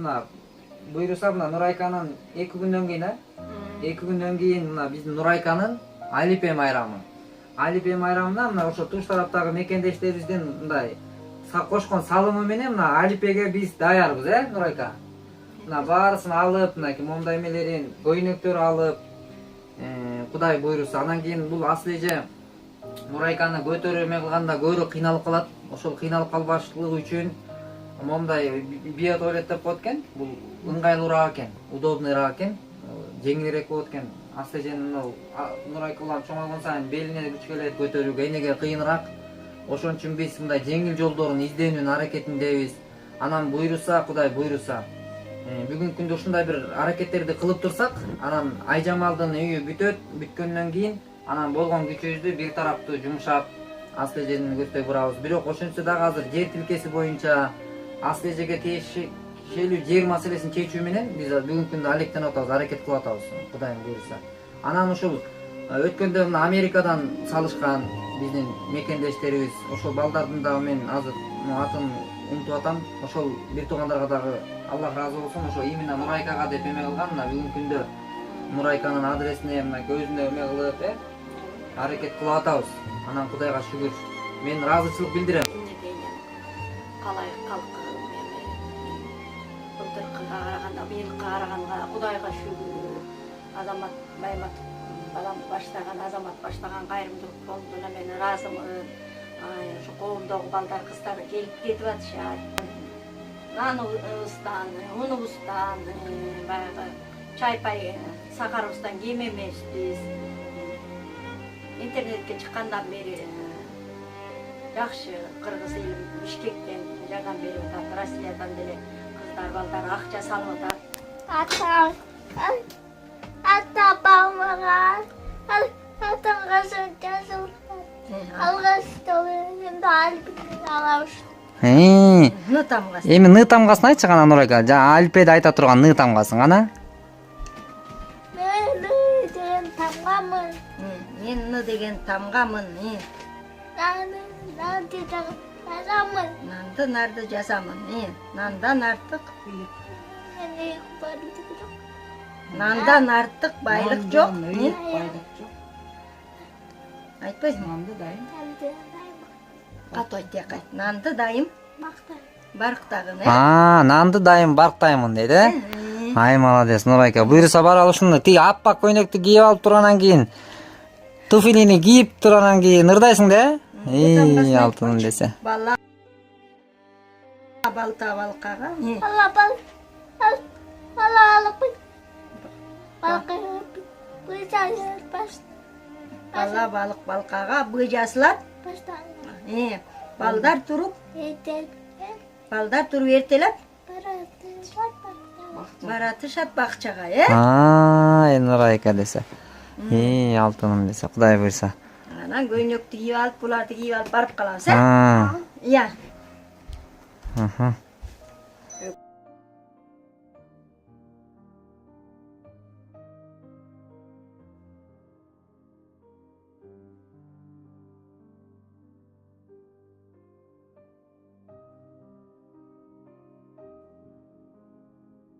мына буйруса мына Нурайканын 2 күндөн кийин 2 күндөн кийин мына биздин Нурайканын Алипе майрамы. Алипе майрамына мына ошо туш тараптагы мекендештерибиздин мындай кошкон салымы менен мына Алипеге биз даярбыз, Нурайка. Мына баарысын алып, мына момундай эмелерин, көйнөктөр алып, Кудай буйруса. Анан кийин бул асыл эже Нурайканы көтөрүп эме кылганда көбүрөөк кыйналып калат. Ошол кыйналып калбашлыгы үчүн момундай биотуалет деп коет экен. Бул ыңгайлуураак экен, удобныйраак экен, жеңилирээк болот экен. Асыл эженин Нурайка улам чоңойгон сайын белине күч келет көтөрүүгө, энеге кыйыныраак. Ошон үчүн биз мындай жеңил жолдорун издөөнүн аракетиндебиз. Анан буйруса, Кудай буйруса. Бүгүнкү күндө ушундай бир аракеттерди кылып турсак, анан Айжамалдын үйү бүтөт, бүткөндөн кийин анан болгон күчүбүздү бир тараптуу жумшап, асыл эжени көздөй бурабыз. Бирок ошентсе дагы азыр жер тилкеси боюнча асыл эжеге тиешелүү жер маселесин чечүү менен биз бүгүнкү күндө алектенип атабыз, аракет кылып атабыз, Кудайым буйруса. Анан ушул өткөндө мына Америкадан салышкан биздин мекендештерибиз, ошол балдардын дагы мен азыр атын унутуп атам. Ошол бир туугандарга дагы Аллах разы болсун, ошо именно Нурайкага деп эме кылган. Мына бүгүнкү күндө Нурайканын адресине мына көзүнө эме кылып, аракет кылып атабыз. Анан Кудайга шүгүр. Мен ыраазычылык билдирем. Калай калкы былтыркыга караганда, быйылкыга караганда Кудайга шүгүр. Азамат Баймат балам баштаган, Азамат баштаган кайрымдуулук фондуна мен ыраазымын. Ошо коомдогу балдар кыздар келип кетип атышат. Наныбыздан, унубуздан, баягы чайпай сахарыбыздан кем эмеспиз. Интернетке чыккандан бери жакшы кыргыз элим Бишкектен жардам берип атат, Россиядан деле кыздар балдар акча салып атат. Ата бабамга атаңга жазып алгачтуу эми алабыз. Ны тамгасы. Эми ны тамгасын айтчы гана Нурайка. Жана Алипеде айта турган ны тамгасын гана. Мен деген тамгамын. Мен ны деген тамгамын. Нанды нарды жазамын. Нандан артык Нандан артык байлык жок. Айтпайсың? Нанды дайым. Катой текай. Нанды дайым. Барктагын, Нанды дайым барктаймын дейт, Ай, молодец, Нурайка. Буйруса баралы ушуну тиги аппак көйнөктү кийип алып тургандан кийин, туфилини кийип тургандан кийин ырдайсың да? Алтыным десе. Бала балта балкага. Бала балык балкага бый жасылат. Балдар туруп эртелеп баратышат бакчага, Ай, Нурайка десе. Алтыным десе, Кудай буйруса. Анан көйнөктү кийип алып, буларды кийип алып барып калабыз, Iya. Iya.